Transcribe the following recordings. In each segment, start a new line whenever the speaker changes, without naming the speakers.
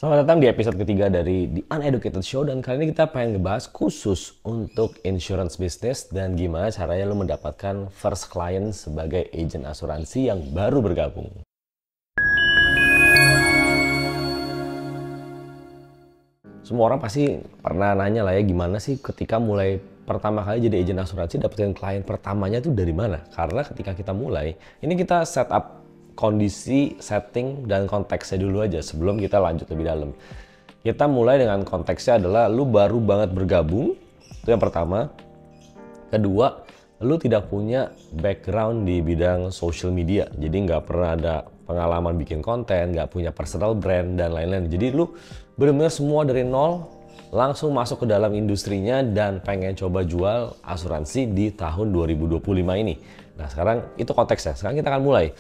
Selamat datang di episode ketiga dari The Uneducated Show, dan kali ini kita pengen ngebahas khusus untuk insurance business dan gimana caranya lo mendapatkan first client sebagai agent asuransi yang baru bergabung. Semua orang pasti pernah nanya lah ya, gimana sih ketika mulai pertama kali jadi agent asuransi dapetin klien pertamanya tuh dari mana? Karena ketika kita mulai, ini kita set up kondisi, setting, dan konteksnya dulu aja sebelum kita lanjut lebih dalam. Kita mulai dengan konteksnya adalah lu baru banget bergabung, itu yang pertama. Kedua, lu tidak punya background di bidang social media, jadi nggak pernah ada pengalaman bikin konten, nggak punya personal brand, dan lain-lain. Jadi lu benar-benar semua dari nol, langsung masuk ke dalam industrinya dan pengen coba jual asuransi di tahun 2025 ini. Nah sekarang itu konteksnya, sekarang kita akan mulai.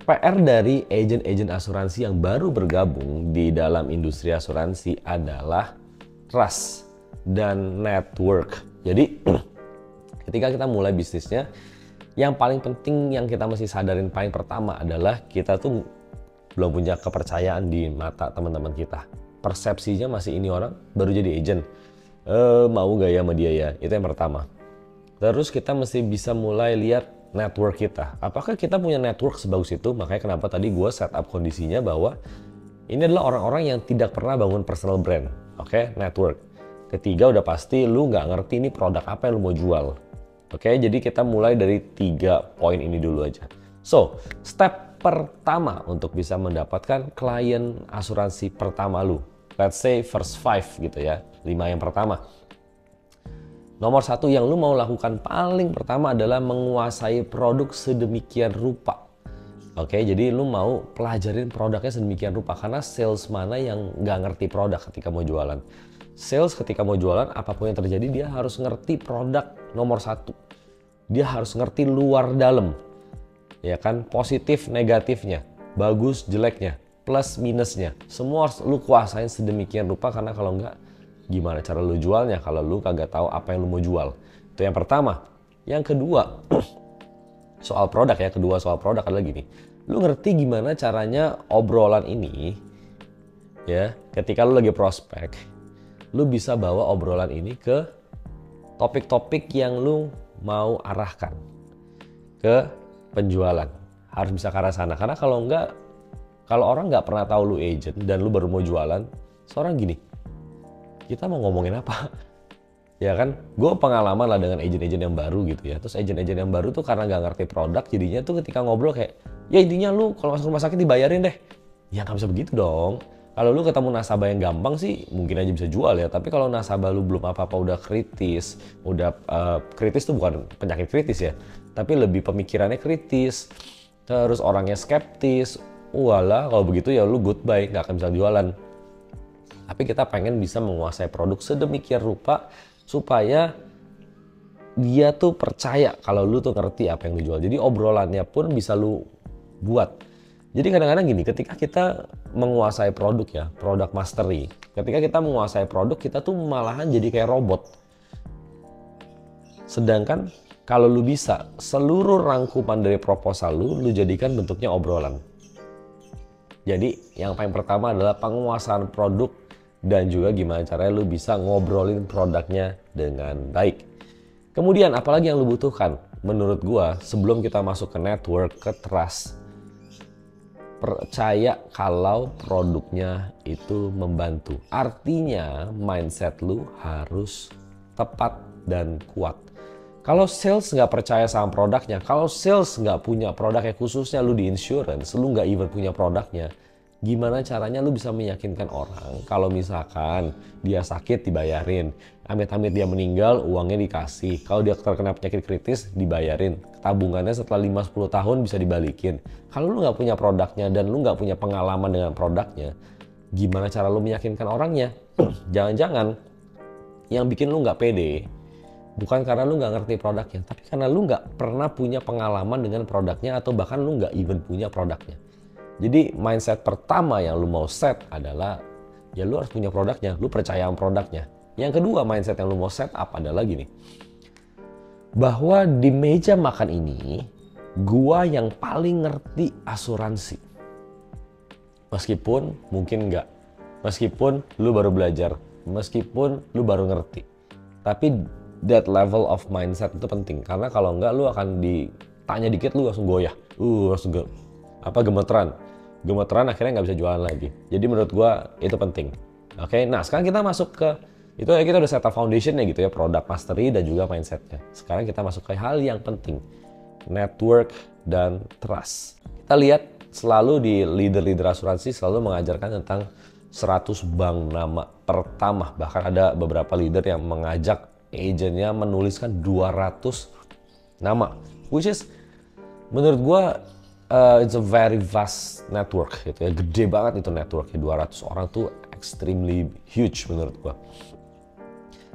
PR dari agent-agent asuransi yang baru bergabung di dalam industri asuransi adalah trust dan network. Jadi ketika kita mulai bisnisnya, yang paling penting yang kita mesti sadarin paling pertama adalah kita tuh belum punya kepercayaan di mata teman-teman kita. Persepsinya masih, ini orang baru jadi agent, mau gak ya sama dia ya, itu yang pertama. Terus kita mesti bisa mulai lihat network kita. Apakah kita punya network sebagus itu? Makanya kenapa tadi gue set up kondisinya bahwa ini adalah orang-orang yang tidak pernah bangun personal brand. Oke, network. Ketiga, udah pasti lu nggak ngerti ini produk apa yang lu mau jual. Oke, jadi kita mulai dari 3 poin ini dulu aja. So, step pertama untuk bisa mendapatkan klien asuransi pertama lu. Let's say first 5 gitu ya, 5 yang pertama. Nomor 1 yang lu mau lakukan paling pertama adalah menguasai produk sedemikian rupa. Oke, jadi lu mau pelajarin produknya sedemikian rupa, karena sales mana yang nggak ngerti produk ketika mau jualan. Sales ketika mau jualan, apapun yang terjadi dia harus ngerti produk nomor 1. Dia harus ngerti luar dalam, ya kan, positif negatifnya, bagus jeleknya, plus minusnya. Semua harus lu kuasain sedemikian rupa, karena kalau nggak, gimana cara lu jualnya kalau lu kagak tahu apa yang lu mau jual. Itu yang pertama. Yang kedua, soal produk ya. Kedua soal produk adalah gini. Lu ngerti gimana caranya obrolan ini ya, ketika lu lagi prospek, lu bisa bawa obrolan ini ke topik-topik yang lu mau arahkan ke penjualan. Harus bisa ke arah sana. Karena kalau enggak, kalau orang nggak pernah tahu lu agent dan lu baru mau jualan, seorang gini, kita mau ngomongin apa? Ya kan, gue pengalaman lah dengan agent-agent yang baru gitu ya. Terus agent-agent yang baru tuh karena nggak ngerti produk, jadinya tuh ketika ngobrol kayak, ya intinya lu kalau masuk rumah sakit dibayarin deh. Ya nggak bisa begitu dong. Kalau lu ketemu nasabah yang gampang sih mungkin aja bisa jual ya. Tapi kalau nasabah lu belum apa-apa udah kritis, kritis tuh bukan penyakit kritis ya, tapi lebih pemikirannya kritis, terus orangnya skeptis, walah kalau begitu ya lu goodbye, nggak akan bisa jualan. Tapi kita pengen bisa menguasai produk sedemikian rupa supaya dia tuh percaya kalau lu tuh ngerti apa yang dijual. Jadi obrolannya pun bisa lu buat. Jadi kadang-kadang gini, ketika kita menguasai produk ya, produk mastery. Ketika kita menguasai produk, kita tuh malahan jadi kayak robot. Sedangkan kalau lu bisa, seluruh rangkuman dari proposal lu jadikan bentuknya obrolan. Jadi yang paling pertama adalah penguasaan produk, dan juga gimana caranya lu bisa ngobrolin produknya dengan baik. Kemudian apalagi yang lu butuhkan? Menurut gua, sebelum kita masuk ke network, ke trust, percaya kalau produknya itu membantu. Artinya mindset lu harus tepat dan kuat. Kalau sales nggak percaya sama produknya, kalau sales nggak punya produknya, khususnya lu di insurance, lu nggak even punya produknya, gimana caranya lu bisa meyakinkan orang kalau misalkan dia sakit dibayarin, amit-amit dia meninggal uangnya dikasih, kalau dia terkena penyakit kritis dibayarin, tabungannya setelah 5-10 tahun bisa dibalikin. Kalau lu nggak punya produknya dan lu nggak punya pengalaman dengan produknya, gimana cara lu meyakinkan orangnya? Jangan-jangan yang bikin lu nggak pede bukan karena lu nggak ngerti produknya, tapi karena lu nggak pernah punya pengalaman dengan produknya, atau bahkan lu nggak even punya produknya. Jadi mindset pertama yang lu mau set adalah, ya lu harus punya produknya, lu percaya sama produknya. Yang kedua mindset yang lu mau set up adalah gini, bahwa di meja makan ini, gua yang paling ngerti asuransi. Meskipun mungkin nggak meskipun lu baru belajar, meskipun lu baru ngerti. Tapi that level of mindset itu penting, karena kalau enggak lu akan ditanya dikit lu langsung goyah, langsung gemeteran akhirnya nggak bisa jualan lagi. Jadi menurut gua itu penting. Oke, nah sekarang kita masuk ke itu ya, kita udah set up foundationnya gitu ya, product mastery dan juga mindsetnya. Sekarang kita masuk ke hal yang penting, network dan trust. Kita lihat selalu di leader-leader asuransi selalu mengajarkan tentang 100 bank nama pertama. Bahkan ada beberapa leader yang mengajak agentnya menuliskan 200 nama. Which is, menurut gue, it's a very vast network gitu ya. Gede banget itu networknya, 200 orang tuh extremely huge menurut gue.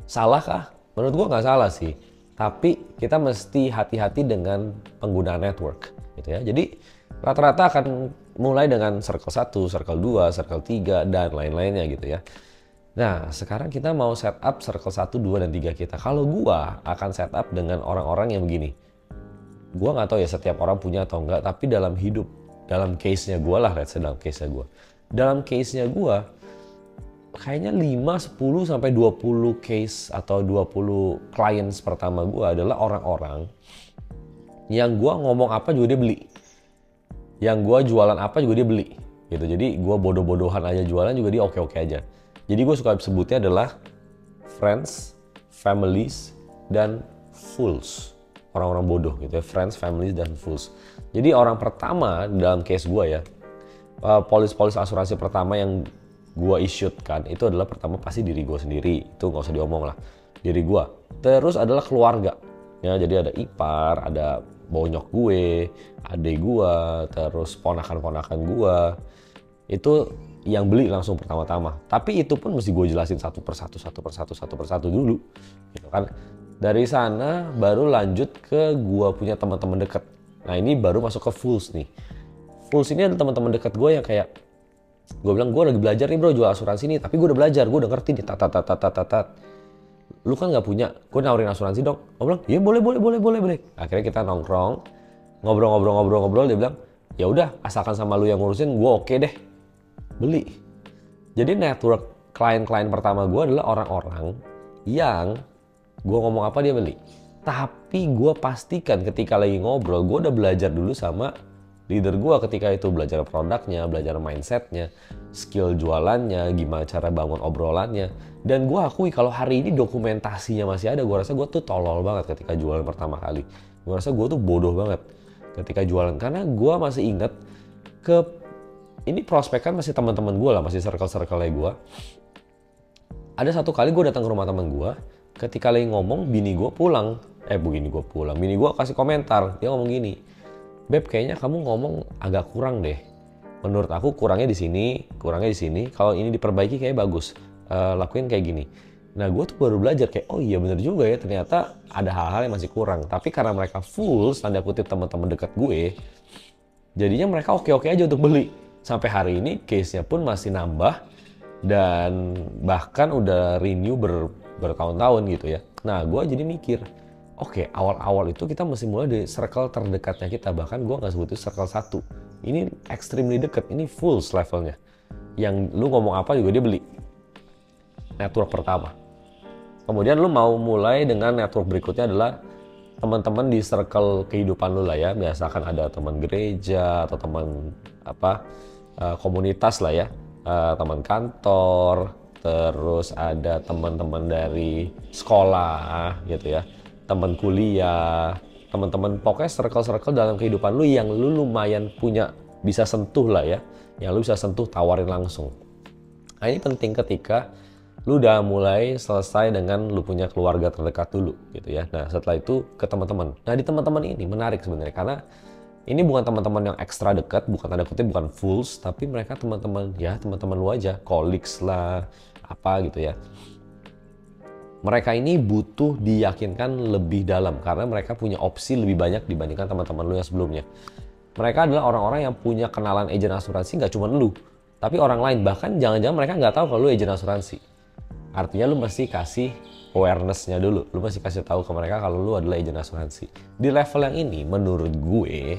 Salah kah? Menurut gue nggak salah sih. Tapi kita mesti hati-hati dengan penggunaan network gitu ya. Jadi rata-rata akan mulai dengan circle 1, circle 2, circle 3, dan lain-lainnya gitu ya. Nah, sekarang kita mau set up circle 1, 2, dan 3 kita. Kalau gua akan set up dengan orang-orang yang begini. Gua nggak tahu ya setiap orang punya atau enggak, tapi dalam hidup, dalam case-nya gua lah, let's say dalam case-nya gua. Dalam case-nya gua, kayaknya 5, 10, sampai 20 case atau 20 clients pertama gua adalah orang-orang yang gua ngomong apa juga dia beli. Yang gue jualan apa juga dia beli gitu. Jadi gue bodoh-bodohan aja jualan juga dia oke-oke aja. Jadi gue suka sebutnya adalah friends, families, dan fools. Orang-orang bodoh gitu ya, friends, families, dan fools. Jadi orang pertama dalam case gue ya, polis-polis asuransi pertama yang gue issued kan, itu adalah pertama pasti diri gue sendiri. Itu nggak usah diomong lah, diri gue. Terus adalah keluarga ya, jadi ada ipar, ada bonyok gue, adik gue, terus ponakan-ponakan gue. Itu yang beli langsung pertama-tama. Tapi itu pun mesti gue jelasin satu persatu dulu gitu kan. Dari sana baru lanjut ke gue punya teman-teman dekat. Nah ini baru masuk ke fools nih. Fools ini adalah teman-teman dekat gue yang kayak, gue bilang gue lagi belajar nih bro jual asuransi nih, tapi gue udah belajar, gue udah ngerti nih lu kan nggak punya, gue nawarin asuransi dong. Gue bilang, ya boleh. Akhirnya kita nongkrong, ngobrol. Dia bilang, ya udah, asalkan sama lu yang ngurusin, gue oke deh, beli. Jadi network klien-klien pertama gue adalah orang-orang yang gue ngomong apa dia beli. Tapi gue pastikan ketika lagi ngobrol, gue udah belajar dulu sama leader gue ketika itu, belajar produknya, belajar mindsetnya, skill jualannya, gimana cara bangun obrolannya. Dan gue akui kalau hari ini dokumentasinya masih ada, gue rasa gue tuh tolol banget ketika jualan pertama kali. Gue rasa gue tuh bodoh banget ketika jualan, karena gue masih inget ini prospek kan masih teman-teman gue lah, masih circle-circle-nya gue. Ada satu kali gue datang ke rumah teman gue, ketika lagi ngomong, bini gue kasih komentar, dia ngomong gini, Beb, kayaknya kamu ngomong agak kurang deh. Menurut aku kurangnya di sini. Kalau ini diperbaiki kayak bagus. Lakuin kayak gini. Nah, gue tuh baru belajar kayak, oh iya bener juga ya. Ternyata ada hal-hal yang masih kurang. Tapi karena mereka full, tanda kutip teman-teman dekat gue, jadinya mereka oke-oke aja untuk beli. Sampai hari ini case-nya pun masih nambah dan bahkan udah renew bertahun-tahun gitu ya. Nah, gue jadi mikir, oke, awal-awal itu kita mesti mulai dari circle terdekatnya kita. Bahkan gue nggak sebut itu circle 1. Ini extremely dekat, ini full levelnya. Yang lu ngomong apa juga dia beli. Network pertama. Kemudian lu mau mulai dengan network berikutnya adalah teman-teman di circle kehidupan lu lah ya. Biasakan ada teman gereja atau teman komunitas lah ya. Teman kantor, terus ada teman-teman dari sekolah gitu ya. Teman kuliah, teman-teman, pokoknya circle-circle dalam kehidupan lu yang lu lumayan punya, bisa sentuh lah ya, yang lu bisa sentuh, tawarin langsung. Nah ini penting ketika lu udah mulai selesai dengan lu punya keluarga terdekat dulu gitu ya. Nah setelah itu ke teman-teman. Nah di teman-teman ini menarik sebenarnya, karena ini bukan teman-teman yang ekstra dekat, bukan tanda kutip, bukan fools, tapi mereka teman-teman lu aja, colleagues lah, apa gitu ya. Mereka ini butuh diyakinkan lebih dalam karena mereka punya opsi lebih banyak dibandingkan teman-teman lu yang sebelumnya. Mereka adalah orang-orang yang punya kenalan agen asuransi, nggak cuma lu, tapi orang lain. Bahkan jangan-jangan mereka nggak tahu kalau lu agen asuransi. Artinya lu mesti kasih awareness-nya dulu. Lu mesti kasih tahu ke mereka kalau lu adalah agen asuransi. Di level yang ini, menurut gue,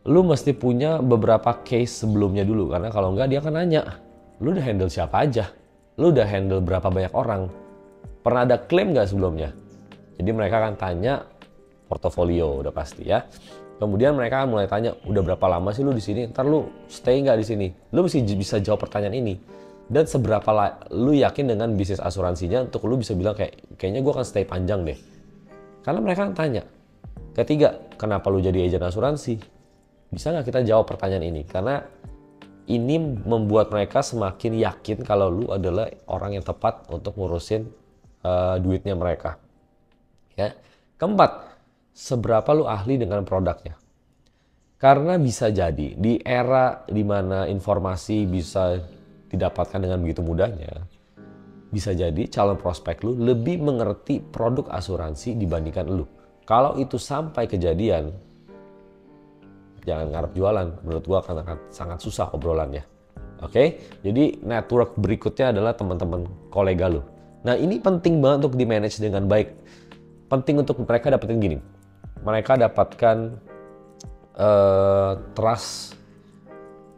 lu mesti punya beberapa case sebelumnya dulu. Karena kalau nggak dia akan nanya, lu udah handle siapa aja? Lu udah handle berapa banyak orang? Pernah ada klaim nggak sebelumnya? Jadi mereka akan tanya portofolio udah pasti ya. Kemudian mereka akan mulai tanya, udah berapa lama sih lu di sini? Ntar lu stay nggak di sini? Lu mesti bisa jawab pertanyaan ini. Dan seberapa lu yakin dengan bisnis asuransinya untuk lu bisa bilang kayaknya gue akan stay panjang deh. Karena mereka akan tanya. Ketiga, kenapa lu jadi agen asuransi? Bisa nggak kita jawab pertanyaan ini? Karena ini membuat mereka semakin yakin kalau lu adalah orang yang tepat untuk ngurusin duitnya mereka. Ya. Keempat, seberapa lu ahli dengan produknya? Karena bisa jadi di era dimana informasi bisa didapatkan dengan begitu mudahnya, bisa jadi calon prospek lu lebih mengerti produk asuransi dibandingkan lu. Kalau itu sampai kejadian, jangan ngarep jualan. Menurut gua akan sangat susah obrolannya. Oke? Jadi network berikutnya adalah teman-teman kolega lu. Nah, ini penting banget untuk di-manage dengan baik. Penting untuk mereka dapetin gini. Mereka dapatkan trust,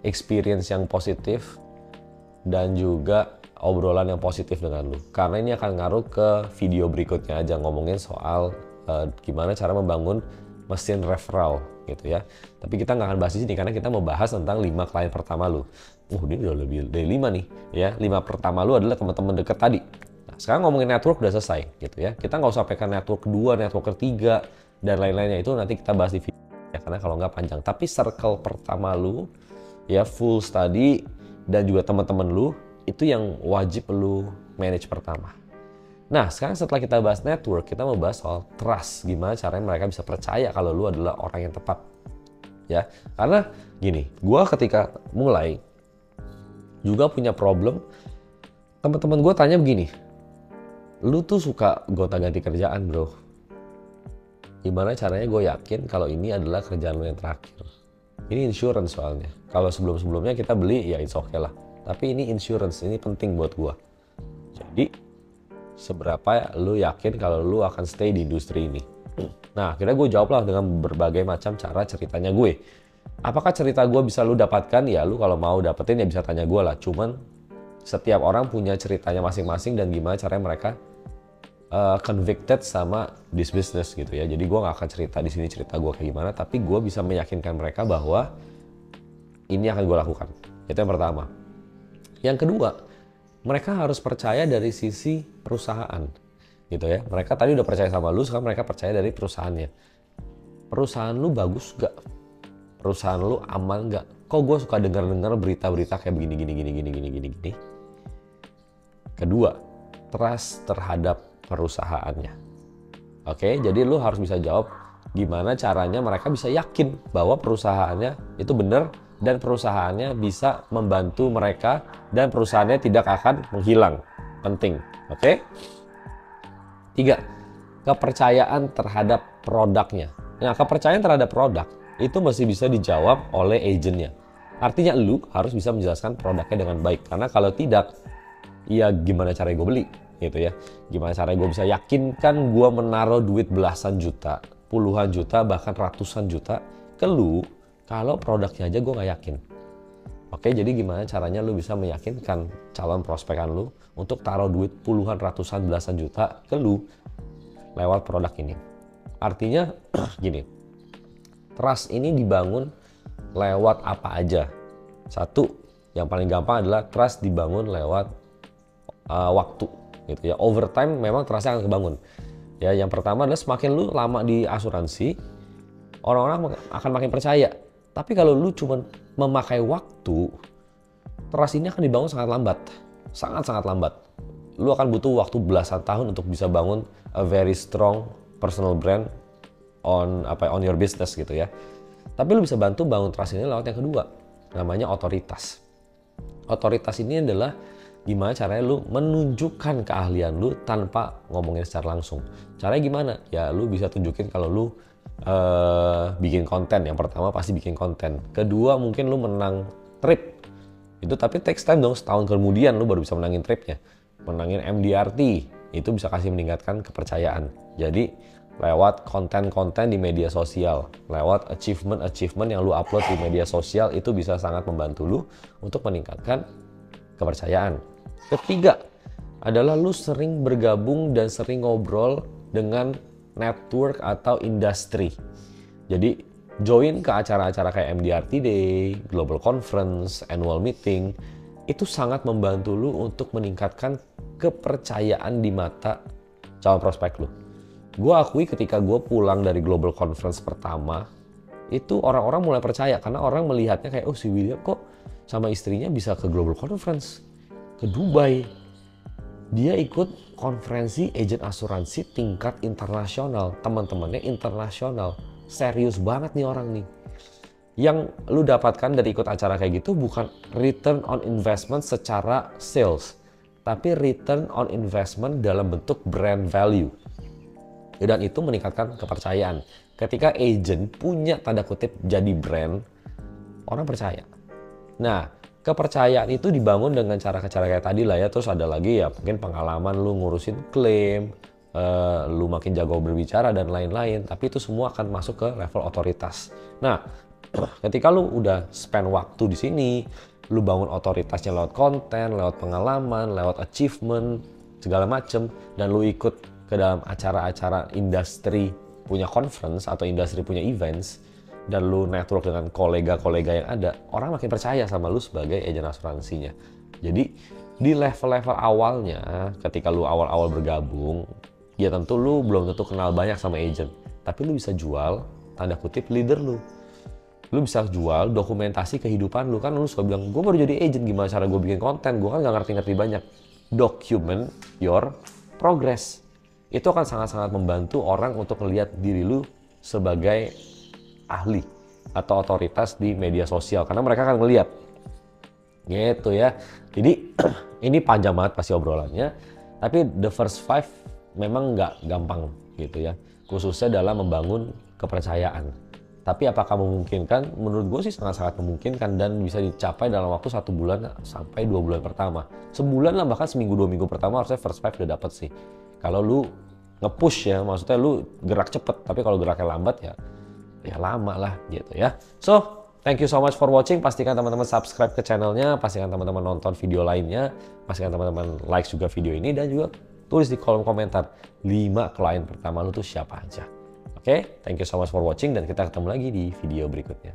experience yang positif, dan juga obrolan yang positif dengan lu. Karena ini akan ngaruh ke video berikutnya aja, ngomongin soal gimana cara membangun mesin referral gitu ya. Tapi kita nggak akan bahas di sini karena kita mau bahas tentang 5 klien pertama lu. Ini udah lebih dari 5 nih ya. 5 pertama lu adalah teman-teman deket tadi. Nah, sekarang ngomongin network udah selesai gitu ya. Kita nggak usah sampai ke network kedua, network ketiga, dan lain-lainnya. Itu nanti kita bahas di video ya, karena kalau nggak panjang. Tapi circle pertama lu ya, full study, dan juga teman-teman lu itu yang wajib lu manage pertama. Nah, sekarang setelah kita bahas network, kita mau bahas soal trust. Gimana caranya mereka bisa percaya kalau lu adalah orang yang tepat. Ya, karena gini, gua ketika mulai juga punya problem. Teman-teman gue tanya begini, lu tuh suka gonta-ganti kerjaan bro. Gimana caranya gue yakin kalau ini adalah kerjaan lu yang terakhir? Ini insurance soalnya. Kalau sebelum-sebelumnya kita beli, ya it's okay lah. Tapi ini insurance, ini penting buat gue. Jadi, seberapa lu yakin kalau lu akan stay di industri ini? Nah, akhirnya gue jawab lah dengan berbagai macam cara ceritanya gue. Apakah cerita gue bisa lu dapatkan? Ya, lu kalau mau dapetin ya bisa tanya gue lah. Cuman, setiap orang punya ceritanya masing-masing dan gimana caranya mereka convicted sama this business gitu ya. Jadi gue gak akan cerita di sini cerita gue kayak gimana, tapi gue bisa meyakinkan mereka bahwa ini akan gue lakukan. Itu yang pertama. Yang kedua, mereka harus percaya dari sisi perusahaan gitu ya. Mereka tadi udah percaya sama lu, sekarang mereka percaya dari perusahaannya. Perusahaan lu bagus gak? Perusahaan lu aman gak? Kok gue suka dengar berita-berita kayak begini. Kedua, trust terhadap perusahaannya. Oke, jadi lu harus bisa jawab gimana caranya mereka bisa yakin bahwa perusahaannya itu benar dan perusahaannya bisa membantu mereka dan perusahaannya tidak akan menghilang. Penting, oke? 3, kepercayaan terhadap produknya. Nah, kepercayaan terhadap produk itu masih bisa dijawab oleh agennya. Artinya lu harus bisa menjelaskan produknya dengan baik. Karena kalau tidak, ya gimana caranya gue beli gitu ya. Gimana caranya gue bisa yakinkan gue menaruh duit belasan juta, puluhan juta, bahkan ratusan juta ke lu kalau produknya aja gue gak yakin. Oke, jadi gimana caranya lu bisa meyakinkan calon prospekan lu untuk taruh duit puluhan, ratusan, belasan juta ke lu lewat produk ini. Artinya gini, trust ini dibangun lewat apa aja. Satu, yang paling gampang adalah trust dibangun lewat waktu gitu ya. Over time memang trustnya akan kebangun. Ya, yang pertama adalah semakin lu lama di asuransi, orang-orang akan makin percaya. Tapi kalau lu cuma memakai waktu, trust ini akan dibangun sangat lambat. Sangat-sangat lambat. Lu akan butuh waktu belasan tahun untuk bisa bangun a very strong personal brand on your business gitu ya. Tapi lu bisa bantu bangun trust ini lewat yang kedua, namanya otoritas. Otoritas ini adalah gimana caranya lu menunjukkan keahlian lu tanpa ngomongin secara langsung. Caranya gimana? Ya lu bisa tunjukin kalau lu bikin konten. Yang pertama pasti bikin konten. Kedua mungkin lu menang trip. Itu tapi takes time dong, setahun kemudian lu baru bisa menangin tripnya. Menangin MDRT, itu bisa kasih meningkatkan kepercayaan. Jadi lewat konten-konten di media sosial, lewat achievement yang lu upload di media sosial, itu bisa sangat membantu lu untuk meningkatkan kepercayaan. Ketiga adalah lu sering bergabung dan sering ngobrol dengan network atau industri. Jadi join ke acara-acara kayak MDRT Day, Global Conference, Annual Meeting, itu sangat membantu lu untuk meningkatkan kepercayaan di mata calon prospek lu. Gue akui ketika gue pulang dari Global Conference pertama, itu orang-orang mulai percaya karena orang melihatnya kayak, oh si William kok sama istrinya bisa ke Global Conference, ke Dubai. Dia ikut konferensi agent asuransi tingkat internasional, teman-temannya internasional. Serius banget nih orang nih. Yang lu dapatkan dari ikut acara kayak gitu bukan return on investment secara sales, tapi return on investment dalam bentuk brand value. Dan itu meningkatkan kepercayaan. Ketika agent punya tanda kutip jadi brand, orang percaya. Nah, kepercayaan itu dibangun dengan cara-cara kayak tadi lah ya. Terus ada lagi ya mungkin pengalaman lu ngurusin klaim, lu makin jago berbicara dan lain-lain. Tapi itu semua akan masuk ke level otoritas. Nah, ketika lu udah spend waktu di sini, lu bangun otoritasnya lewat konten, lewat pengalaman, lewat achievement, segala macem, dan lu ikut ke dalam acara-acara industri punya conference atau industri punya events, dan lu network dengan kolega-kolega yang ada, orang makin percaya sama lu sebagai agen asuransinya. Jadi di level-level awalnya, ketika lu awal-awal bergabung, ya tentu lu belum tentu kenal banyak sama agent, tapi lu bisa jual tanda kutip leader lu. Lu bisa jual dokumentasi kehidupan lu. Kan lu suka bilang, gue baru jadi agent, gimana cara gue bikin konten, gue kan gak ngerti-ngerti banyak. Document your progress. Itu akan sangat-sangat membantu orang untuk melihat diri lu sebagai ahli atau otoritas di media sosial, karena mereka akan melihat gitu ya. Jadi ini panjang banget pasti obrolannya, tapi the first 5 memang nggak gampang gitu ya, khususnya dalam membangun kepercayaan. Tapi apakah memungkinkan? Menurut gue sih sangat-sangat memungkinkan dan bisa dicapai dalam waktu 1 bulan sampai 2 bulan pertama. Sebulan lah, bahkan seminggu 2 minggu pertama harusnya first 5 udah dapet sih. Kalau lu nge-push ya, maksudnya lu gerak cepet, tapi kalau geraknya lambat ya lama lah gitu ya. So, thank you so much for watching. Pastikan teman-teman subscribe ke channelnya, pastikan teman-teman nonton video lainnya, pastikan teman-teman like juga video ini, dan juga tulis di kolom komentar 5 klien pertama lu tuh siapa aja. Oke, thank you so much for watching dan kita ketemu lagi di video berikutnya.